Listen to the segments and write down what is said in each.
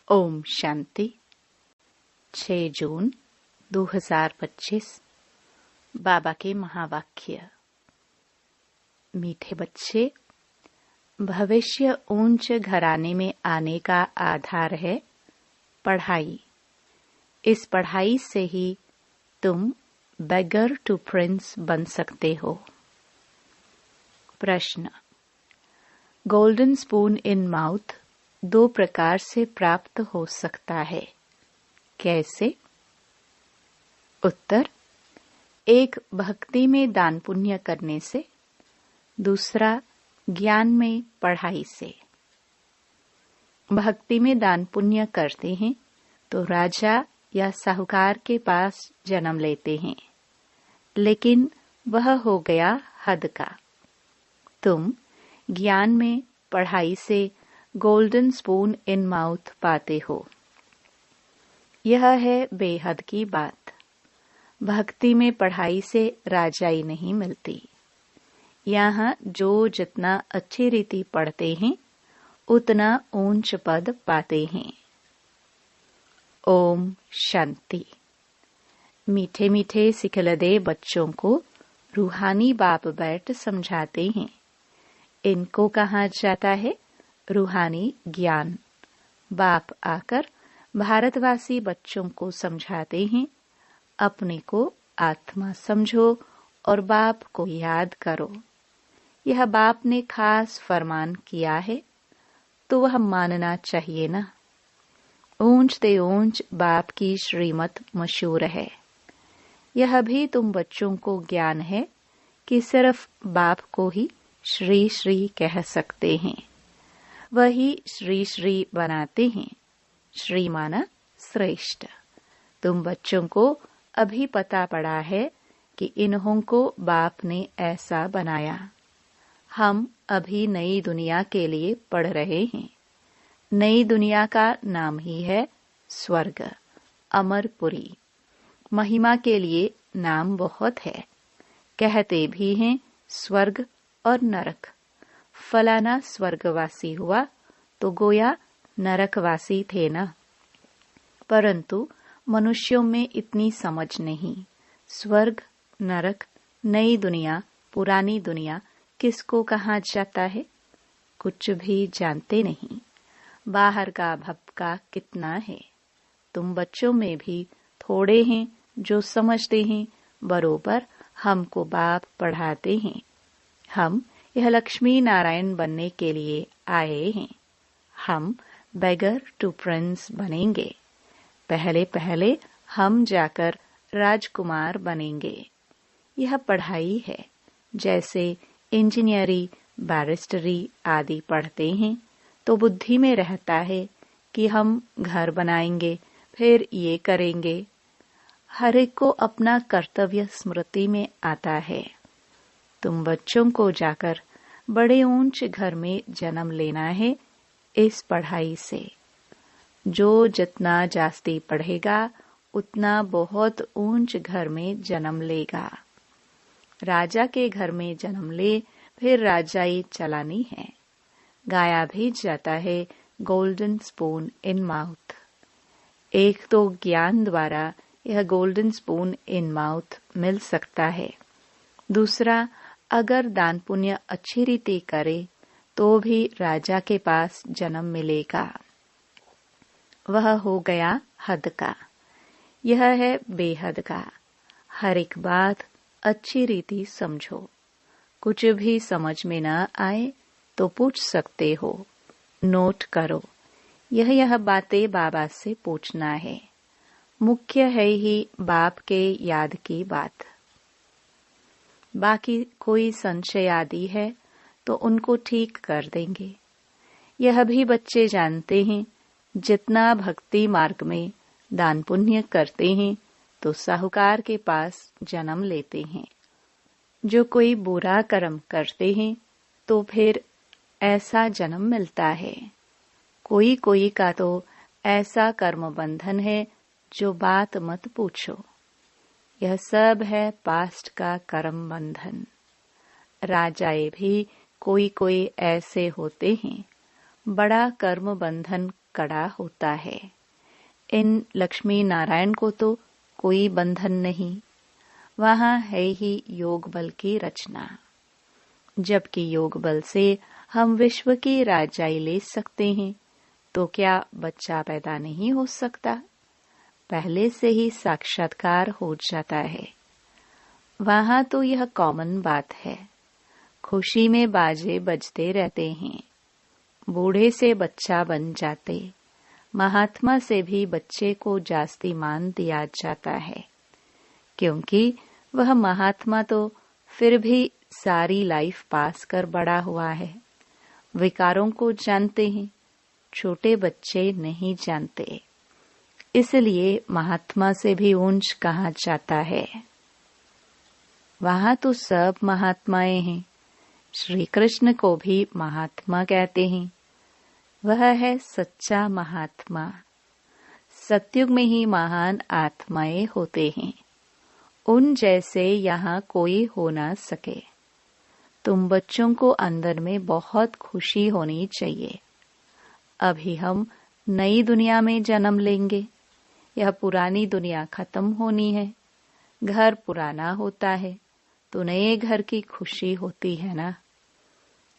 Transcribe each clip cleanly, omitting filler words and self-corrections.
ओम शांति। 6 जून 2025। बाबा के महावाक्य। मीठे बच्चे, भविष्य ऊंच घराने में आने का आधार है पढ़ाई। इस पढ़ाई से ही तुम बेगर टू प्रिंस बन सकते हो। प्रश्न। गोल्डन स्पून इन माउथ 2 प्रकार से प्राप्त हो सकता है, कैसे? उत्तर। एक भक्ति में दान पुण्य करने से, दूसरा ज्ञान में पढ़ाई से। भक्ति में दान पुण्य करते हैं तो राजा या साहूकार के पास जन्म लेते हैं, लेकिन वह हो गया हद का। तुम ज्ञान में पढ़ाई से गोल्डन स्पून इन माउथ पाते हो। यह है बेहद की बात। भक्ति में पढ़ाई से राजाई नहीं मिलती। यहाँ जो जितना अच्छी रीति पढ़ते हैं उतना ऊंच पद पाते हैं। ओम शांति। मीठे मीठे सिखलदे बच्चों को रूहानी बाप बैठ समझाते हैं। इनको कहा जाता है रूहानी ज्ञान। बाप आकर भारतवासी बच्चों को समझाते हैं, अपने को आत्मा समझो और बाप को याद करो। यह बाप ने खास फरमान किया है तो वह मानना चाहिए ना। ऊंच ते ऊंच बाप की श्रीमत मशहूर है। यह भी तुम बच्चों को ज्ञान है कि सिर्फ बाप को ही श्री श्री कह सकते हैं। वही श्री श्री बनाते हैं। श्री माना श्रेष्ठ। तुम बच्चों को अभी पता पड़ा है कि इन्हों को बाप ने ऐसा बनाया। हम अभी नई दुनिया के लिए पढ़ रहे हैं। नई दुनिया का नाम ही है स्वर्ग, अमरपुरी। महिमा के लिए नाम बहुत है। कहते भी हैं स्वर्ग और नरक। फलाना स्वर्गवासी हुआ तो गोया नरकवासी थे ना। परंतु मनुष्यों में इतनी समझ नहीं। स्वर्ग, नरक, नई दुनिया, पुरानी दुनिया किसको कहा जाता है? कुछ भी जानते नहीं। बाहर का भपका कितना है। तुम बच्चों में भी थोड़े हैं जो समझते हैं। बरोबर हमको बाप पढ़ाते हैं। हम यह लक्ष्मी नारायण बनने के लिए आए हैं। हम बेगर टू प्रिंस बनेंगे। पहले पहले हम जाकर राजकुमार बनेंगे। यह पढ़ाई है। जैसे इंजीनियरी, बैरिस्टरी आदि पढ़ते हैं तो बुद्धि में रहता है कि हम घर बनाएंगे, फिर ये करेंगे। हर एक को अपना कर्तव्य स्मृति में आता है। तुम बच्चों को जाकर बड़े ऊंच घर में जन्म लेना है इस पढ़ाई से। जो जितना जास्ती पढ़ेगा उतना बहुत ऊंच घर में जन्म लेगा। राजा के घर में जन्म ले, फिर राजाई चलानी है। गाया भी जाता है गोल्डन स्पून इन माउथ। एक तो ज्ञान द्वारा यह गोल्डन स्पून इन माउथ मिल सकता है। दूसरा, अगर दान पुण्य अच्छी रीति करे तो भी राजा के पास जन्म मिलेगा। वह हो गया हद का। यह है बेहद का। हर एक बात अच्छी रीति समझो। कुछ भी समझ में न आए तो पूछ सकते हो। नोट करो। यह बातें बाबा से पूछना है। मुख्य है ही बाप के याद की बात। बाकी कोई संशय आदि है तो उनको ठीक कर देंगे। यह भी बच्चे जानते हैं, जितना भक्ति मार्ग में दान पुण्य करते हैं तो साहूकार के पास जन्म लेते हैं। जो कोई बुरा कर्म करते हैं तो फिर ऐसा जन्म मिलता है। कोई कोई का तो ऐसा कर्म बंधन है जो बात मत पूछो। यह सब है पास्ट का कर्म बंधन। राजाए भी कोई कोई ऐसे होते हैं। बड़ा कर्म बंधन कड़ा होता है। इन लक्ष्मी नारायण को तो कोई बंधन नहीं, वहां है ही योग बल की रचना। जबकि योग बल से हम विश्व की राजाई ले सकते हैं, तो क्या बच्चा पैदा नहीं हो सकता? पहले से ही साक्षात्कार हो जाता है। वहां तो यह कॉमन बात है। खुशी में बाजे बजते रहते हैं। बूढ़े से बच्चा बन जाते, महात्मा से भी बच्चे को जास्ती मान दिया जाता है, क्योंकि वह महात्मा तो फिर भी सारी लाइफ पास कर बड़ा हुआ है। विकारों को जानते हैं, छोटे बच्चे नहीं जानते। इसलिए महात्मा से भी ऊंच कहा जाता है। वहां तो सब महात्माएं हैं। श्री कृष्ण को भी महात्मा कहते हैं। वह है सच्चा महात्मा। सतयुग में ही महान आत्माएं होते हैं। उन जैसे यहाँ कोई हो ना सके। तुम बच्चों को अंदर में बहुत खुशी होनी चाहिए। अभी हम नई दुनिया में जन्म लेंगे। यह पुरानी दुनिया खत्म होनी है। घर पुराना होता है तो नए घर की खुशी होती है ना।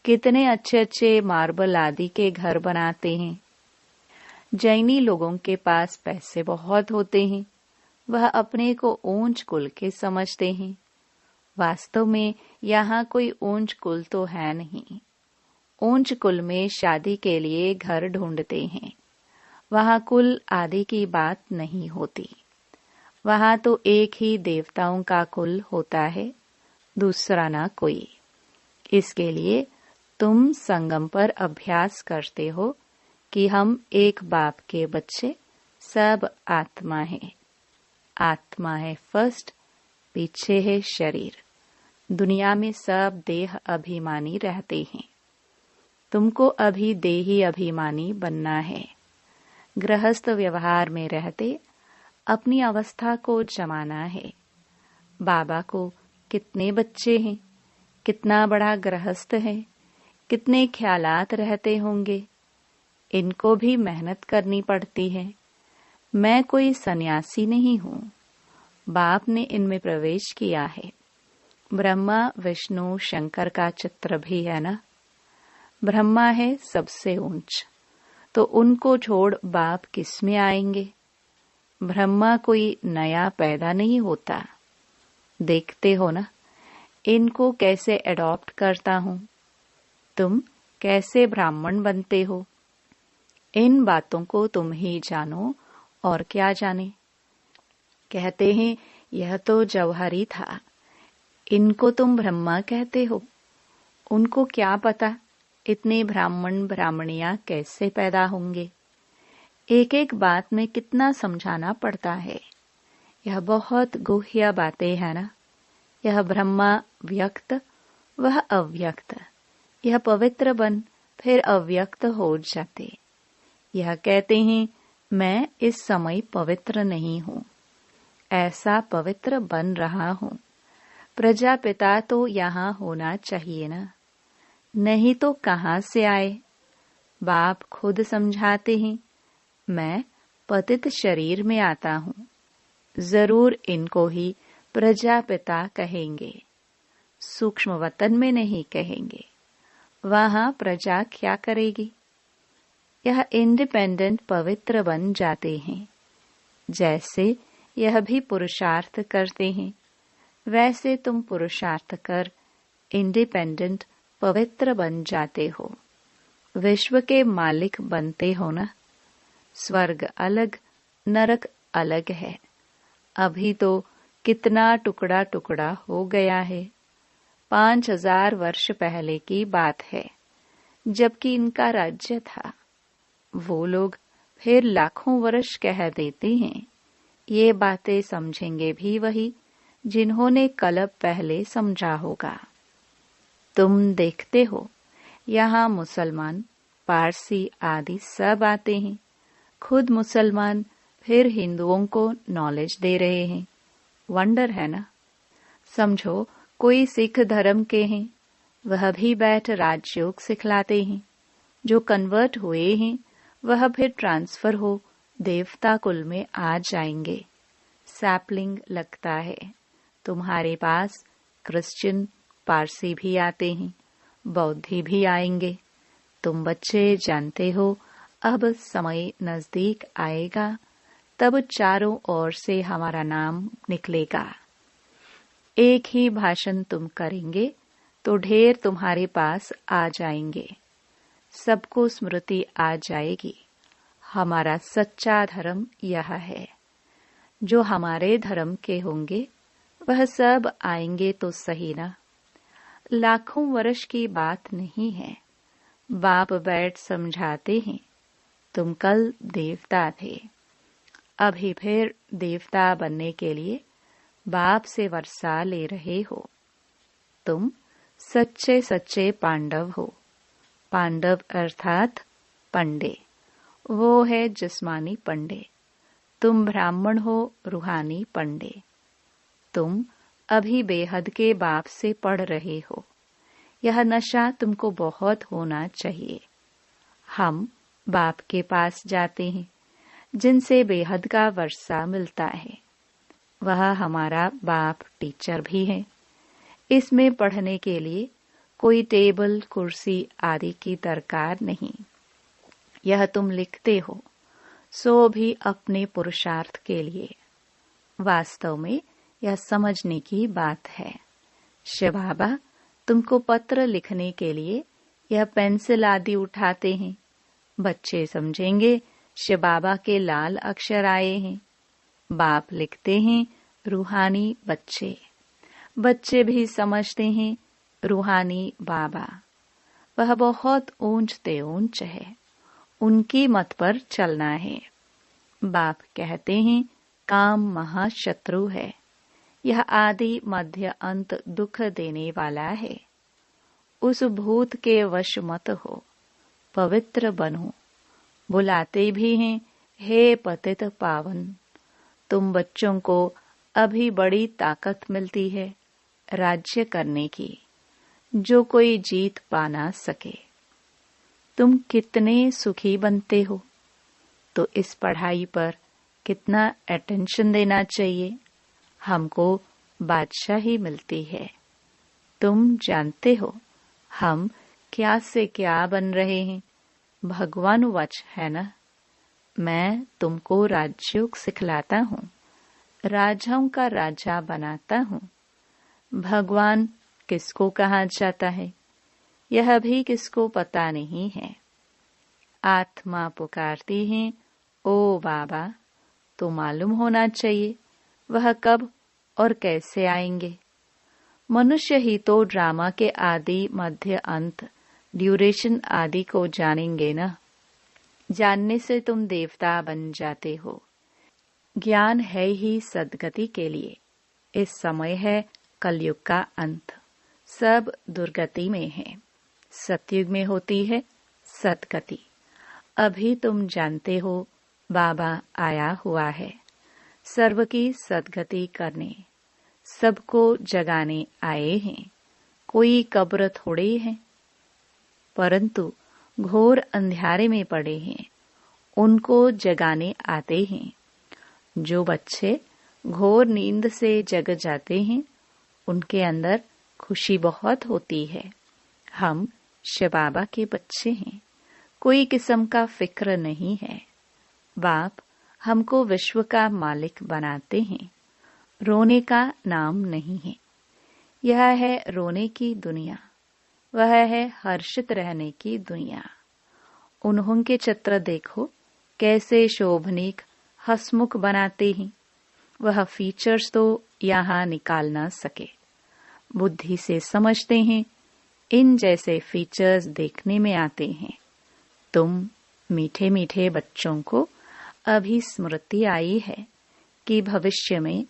कितने अच्छे अच्छे मार्बल आदि के घर बनाते हैं। जैनी लोगों के पास पैसे बहुत होते हैं। वह अपने को ऊंच कुल के समझते हैं। वास्तव में यहाँ कोई ऊंच कुल तो है नहीं। ऊंच कुल में शादी के लिए घर ढूंढते हैं। वहाँ कुल आदि की बात नहीं होती। वहाँ तो एक ही देवताओं का कुल होता है, दूसरा ना कोई। इसके लिए तुम संगम पर अभ्यास करते हो कि हम एक बाप के बच्चे, सब आत्मा है। आत्मा है फर्स्ट, पीछे है शरीर। दुनिया में सब देह अभिमानी रहते हैं। तुमको अभी देही अभिमानी बनना है। गृहस्थ व्यवहार में रहते अपनी अवस्था को जमाना है। बाबा को कितने बच्चे हैं, कितना बड़ा गृहस्थ है, कितने ख्यालात रहते होंगे। इनको भी मेहनत करनी पड़ती है। मैं कोई सन्यासी नहीं हूँ। बाप ने इनमें प्रवेश किया है। ब्रह्मा विष्णु शंकर का चित्र भी है ना। ब्रह्मा है सबसे ऊंच, तो उनको छोड़ बाप किस में आएंगे। ब्रह्मा कोई नया पैदा नहीं होता। देखते हो ना इनको कैसे एडॉप्ट करता हूँ। तुम कैसे ब्राह्मण बनते हो, इन बातों को तुम ही जानो और क्या जाने। कहते हैं यह तो जौहरी था, इनको तुम ब्रह्मा कहते हो। उनको क्या पता इतने ब्राह्मण ब्राह्मणियां कैसे पैदा होंगे। एक एक बात में कितना समझाना पड़ता है। यह बहुत गुह्य बातें है ना। यह ब्रह्मा व्यक्त, वह अव्यक्त। यह पवित्र बन फिर अव्यक्त हो जाते। यह कहते हैं मैं इस समय पवित्र नहीं हूँ, ऐसा पवित्र बन रहा हूँ। प्रजापिता तो यहाँ होना चाहिए ना, नहीं तो कहाँ से आए। बाप खुद समझाते हैं मैं पतित शरीर में आता हूँ। जरूर इनको ही प्रजापिता कहेंगे, सूक्ष्म वतन में नहीं कहेंगे। वहाँ प्रजा क्या करेगी। यह इंडिपेंडेंट पवित्र बन जाते हैं। जैसे यह भी पुरुषार्थ करते हैं, वैसे तुम पुरुषार्थ कर इंडिपेंडेंट पवित्र बन जाते हो। विश्व के मालिक बनते हो ना। स्वर्ग अलग, नरक अलग है। अभी तो कितना टुकड़ा टुकड़ा हो गया है। 5000 वर्ष पहले की बात है, जबकि इनका राज्य था। वो लोग फिर लाखों वर्ष कह देते हैं। ये बातें समझेंगे भी वही जिन्होंने कल्प पहले समझा होगा। तुम देखते हो यहाँ मुसलमान, पारसी आदि सब आते हैं। खुद मुसलमान फिर हिंदुओं को नॉलेज दे रहे हैं। वंडर है ना। समझो कोई सिख धर्म के हैं, वह भी बैठ राजयोग सिखलाते हैं। जो कन्वर्ट हुए हैं वह फिर ट्रांसफर हो देवता कुल में आ जाएंगे। सैपलिंग लगता है। तुम्हारे पास क्रिश्चियन पारसी भी आते हैं, बौद्धि भी आएंगे। तुम बच्चे जानते हो अब समय नजदीक आएगा, तब चारों ओर से हमारा नाम निकलेगा। एक ही भाषण तुम करेंगे तो ढेर तुम्हारे पास आ जाएंगे। सबको स्मृति आ जाएगी, हमारा सच्चा धर्म यह है। जो हमारे धर्म के होंगे वह सब आएंगे तो सही ना। लाखों वर्ष की बात नहीं है। बाप बैठ समझाते हैं, तुम कल देवता थे, अभी फिर देवता बनने के लिए बाप से वर्षा ले रहे हो। तुम सच्चे सच्चे पांडव हो। पांडव अर्थात पंडे, वो है जिस्मानी पंडे। तुम ब्राह्मण हो, रूहानी पंडे। तुम अभी बेहद के बाप से पढ़ रहे हो। यह नशा तुमको बहुत होना चाहिए। हम बाप के पास जाते हैं, जिनसे बेहद का वर्षा मिलता है। वह हमारा बाप टीचर भी है। इसमें पढ़ने के लिए कोई टेबल कुर्सी आदि की दरकार नहीं। यह तुम लिखते हो सो भी अपने पुरुषार्थ के लिए। वास्तव में यह समझने की बात है। शिव बाबा तुमको पत्र लिखने के लिए यह पेंसिल आदि उठाते हैं। बच्चे समझेंगे शिव बाबा के लाल अक्षर आए हैं। बाप लिखते हैं रूहानी बच्चे। बच्चे भी समझते हैं रूहानी बाबा। वह बहुत ऊंचते ऊंच है, उनकी मत पर चलना है। बाप कहते हैं काम महाशत्रु है। यह आदि मध्य अंत दुख देने वाला है। उस भूत के वश मत हो, पवित्र बनो। बुलाते भी हैं हे पतित पावन। तुम बच्चों को अभी बड़ी ताकत मिलती है राज्य करने की, जो कोई जीत पा ना सके। तुम कितने सुखी बनते हो, तो इस पढ़ाई पर कितना अटेंशन देना चाहिए। हमको बादशाही मिलती है। तुम जानते हो हम क्या से क्या बन रहे हैं। भगवान वच है ना। मैं तुमको राजयोग सिखलाता हूँ, राजाओं का राजा बनाता हूँ। भगवान किसको कहा जाता है यह भी किसको पता नहीं है। आत्मा पुकारती है ओ बाबा, तो मालूम होना चाहिए वह कब और कैसे आएंगे। मनुष्य ही तो ड्रामा के आदि मध्य अंत ड्यूरेशन आदि को जानेंगे ना। जानने से तुम देवता बन जाते हो। ज्ञान है ही सद्गति के लिए। इस समय है कलयुग का अंत। सब दुर्गति में है। सतयुग में होती है सद्गति। अभी तुम जानते हो बाबा आया हुआ है सर्व की सद्गति करने। सबको जगाने आए हैं। कोई कब्र थोड़े है, परंतु घोर अंधियारे में पड़े हैं, उनको जगाने आते हैं। जो बच्चे घोर नींद से जग जाते हैं उनके अंदर खुशी बहुत होती है। हम शिव बाबा के बच्चे हैं। कोई किस्म का फिक्र नहीं है। बाप हमको विश्व का मालिक बनाते हैं। रोने का नाम नहीं है। यह है रोने की दुनिया, वह है हर्षित रहने की दुनिया। उन्हों के चित्र देखो कैसे शोभनीक हसमुख बनाते हैं। वह फीचर्स तो यहाँ निकाल ना सके। बुद्धि से समझते हैं इन जैसे फीचर्स देखने में आते हैं। तुम मीठे मीठे बच्चों को अभी स्मृति आई है कि भविष्य में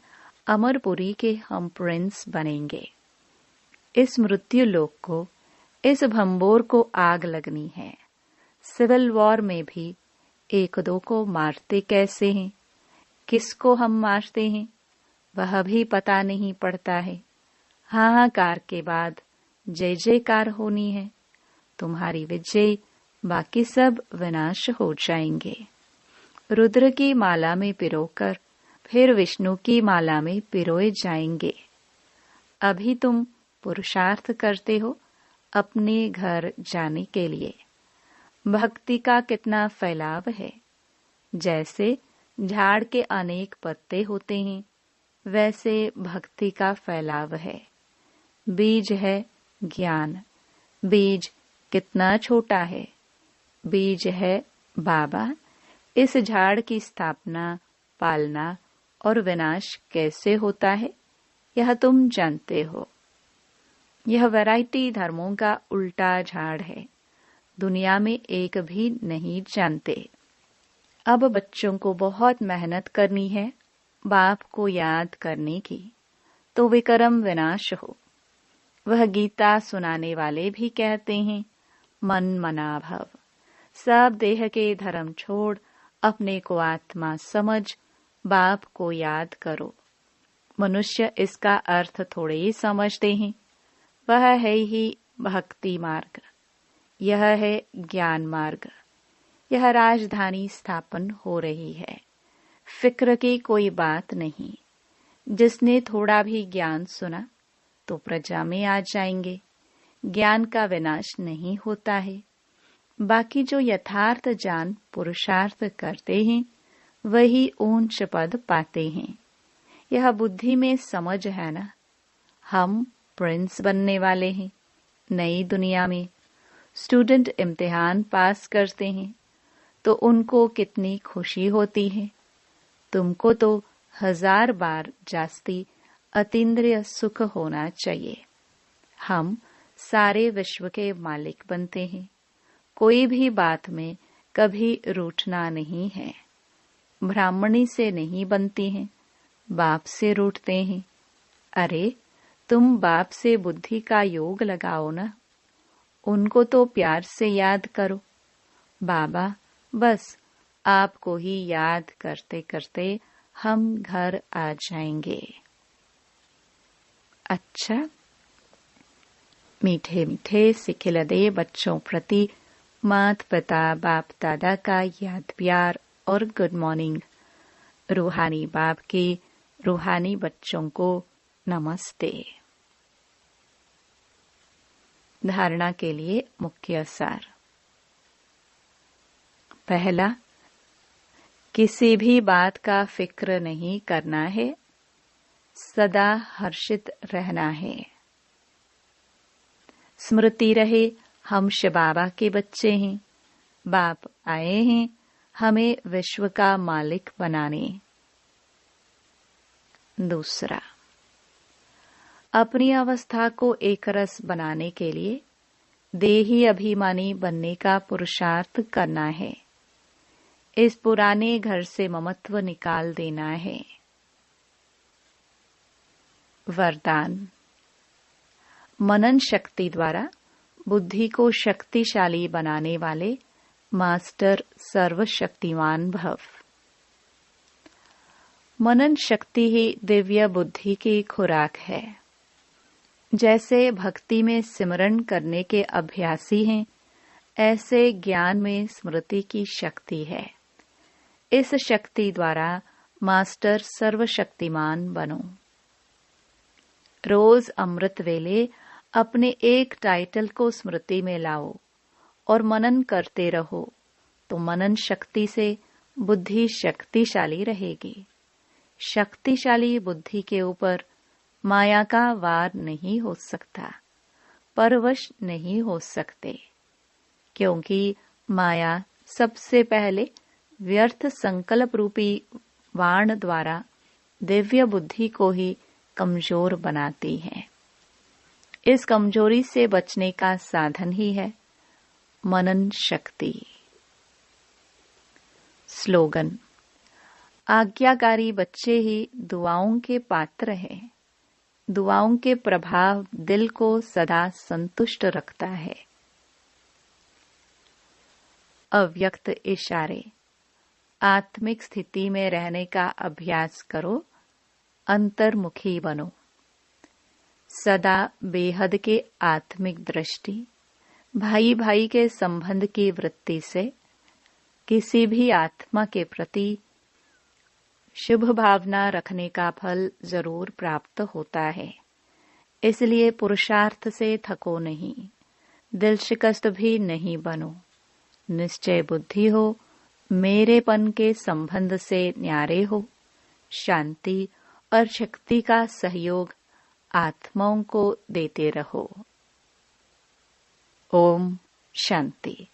अमरपुरी के हम प्रिंस बनेंगे। इस मृत्यु लोक को, इस भंबोर को आग लगनी है। सिविल वॉर में भी एक दो को मारते कैसे हैं, किसको हम मारते हैं वह भी पता नहीं पड़ता है। हाहाकार के बाद जय जयकार होनी है। तुम्हारी विजय बाकी सब विनाश हो जाएंगे। रुद्र की माला में पिरोकर फिर विष्णु की माला में पिरोए जाएंगे। अभी तुम पुरुषार्थ करते हो अपने घर जाने के लिए। भक्ति का कितना फैलाव है। जैसे झाड़ के अनेक पत्ते होते हैं, वैसे भक्ति का फैलाव है। बीज है ज्ञान। बीज कितना छोटा है। बीज है बाबा। इस झाड़ की स्थापना, पालना और विनाश कैसे होता है, यह तुम जानते हो। यह वैरायटी धर्मों का उल्टा झाड़ है। दुनिया में एक भी नहीं जानते। अब बच्चों को बहुत मेहनत करनी है बाप को याद करने की, तो विक्रम विनाश हो। वह गीता सुनाने वाले भी कहते हैं, मन मना भव। सब देह के धर्म छोड़ अपने को आत्मा समझ बाप को याद करो। मनुष्य इसका अर्थ थोड़े ही समझते हैं। वह है ही भक्ति मार्ग। यह है ज्ञान मार्ग। यह राजधानी स्थापन हो रही है। फिक्र की कोई बात नहीं। जिसने थोड़ा भी ज्ञान सुना तो प्रजा में आ जाएंगे। ज्ञान का विनाश नहीं होता है। बाकी जो यथार्थ जान पुरुषार्थ करते हैं वही ऊंच पद पाते हैं। यह बुद्धि में समझ है ना। हम प्रिंस बनने वाले हैं नई दुनिया में। स्टूडेंट इम्तिहान पास करते हैं तो उनको कितनी खुशी होती है। तुमको तो 1000 बार जास्ती अतीन्द्रिय सुख होना चाहिए। हम सारे विश्व के मालिक बनते हैं। कोई भी बात में कभी रूठना नहीं है। ब्राह्मणी से नहीं बनती हैं, बाप से रूठते हैं। अरे तुम बाप से बुद्धि का योग लगाओ ना। उनको तो प्यार से याद करो। बाबा बस आपको ही याद करते करते हम घर आ जाएंगे। अच्छा, मीठे मीठे सिखिलदे बच्चों प्रति माता पिता बाप दादा का याद प्यार और गुड मॉर्निंग। रूहानी बाप के रूहानी बच्चों को नमस्ते। धारणा के लिए मुख्य सार। पहला, किसी भी बात का फिक्र नहीं करना है। सदा हर्षित रहना है। स्मृति रहे हम शिव बाबा के बच्चे हैं। बाप आए हैं हमें विश्व का मालिक बनाने। दूसरा, अपनी अवस्था को एकरस बनाने के लिए देही अभिमानी बनने का पुरुषार्थ करना है। इस पुराने घर से ममत्व निकाल देना है। वरदान। मनन शक्ति द्वारा बुद्धि को शक्तिशाली बनाने वाले मास्टर सर्वशक्तिमान भव। मनन शक्ति ही दिव्य बुद्धि की खुराक है। जैसे भक्ति में सिमरन करने के अभ्यासी हैं, ऐसे ज्ञान में स्मृति की शक्ति है। इस शक्ति द्वारा मास्टर सर्वशक्तिमान बनो। रोज अमृत वेले अपने एक टाइटल को स्मृति में लाओ और मनन करते रहो, तो मनन शक्ति से बुद्धि शक्तिशाली रहेगी। शक्तिशाली बुद्धि के ऊपर माया का वार नहीं हो सकता, परवश नहीं हो सकते, क्योंकि माया सबसे पहले व्यर्थ संकल्प रूपी वाण द्वारा दिव्य बुद्धि को ही कमजोर बनाती है। इस कमजोरी से बचने का साधन ही है मनन शक्ति। स्लोगन। आज्ञाकारी बच्चे ही दुआओं के पात्र हैं। दुआओं के प्रभाव दिल को सदा संतुष्ट रखता है। अव्यक्त इशारे। आत्मिक स्थिति में रहने का अभ्यास करो। अंतर्मुखी बनो। सदा बेहद के आत्मिक दृष्टि, भाई भाई के संबंध की वृत्ति से किसी भी आत्मा के प्रति शुभ भावना रखने का फल जरूर प्राप्त होता है। इसलिए पुरुषार्थ से थको नहीं, दिल शिकस्त भी नहीं बनो। निश्चय बुद्धि हो, मेरेपन के संबंध से न्यारे हो। शांति और शक्ति का सहयोग आत्माओं को देते रहो। ओम शांति।